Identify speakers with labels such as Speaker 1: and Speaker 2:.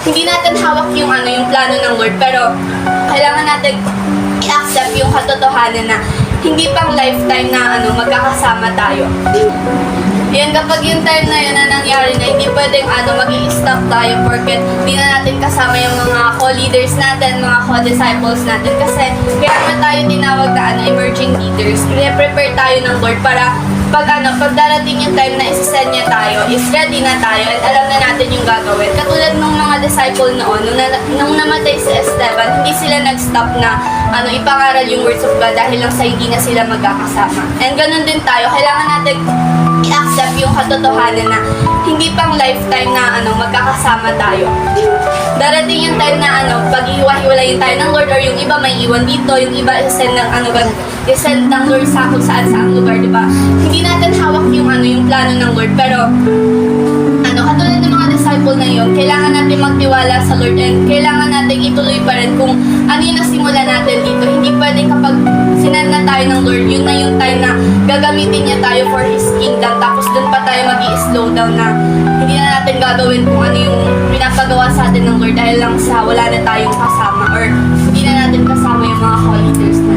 Speaker 1: hindi natin hawak yung yung plano ng Lord, pero kailangan natin i-accept yung katotohanan na hindi pang lifetime na magkakasama tayo. Yan, kapag yung time na yun na nangyari na hindi pwedeng mag-i-stop tayo porket hindi na natin kasama yung mga co-leaders natin, mga co-disciples natin. Kasi kaya naman tayo tinawag na emerging leaders. Prepare tayo ng Lord para pag darating yung time na isasend niya tayo, is ready na tayo at alam na natin yung gagawin. Katulad ng mga disciple noon, nung namatay si Esteban, hindi sila nag-stop na ipangaral yung words of God dahil lang sa hindi na sila magkakasama. And ganun din tayo, kailangan natin i-accept yung katotohanan na hindi pang lifetime na magkakasama tayo. Darating yung time na pag-iwa-hiwalayin tayo ng Lord, or yung iba may iwan dito, yung iba isend ng isend ng Lord sa kung saan lugar, di ba? Hindi natin hawak yung yung plano ng Lord, pero katulad ng mga disciple na yun, kailangan natin magtiwala sa Lord and kailangan natin ituloy pa rin kung ano yung nasimula natin dito. Hindi pwedeng kapag sinend na tayo ng Lord, yun na yung time na gagamitin niya tayo for His kingdom, tapos dun pa tayo mag-i-slow down na hindi na natin gagawin kung ano yung pinapagawa sa atin ng Lord dahil lang sa wala na tayong kasama or hindi na natin kasama yung mga co-leaders na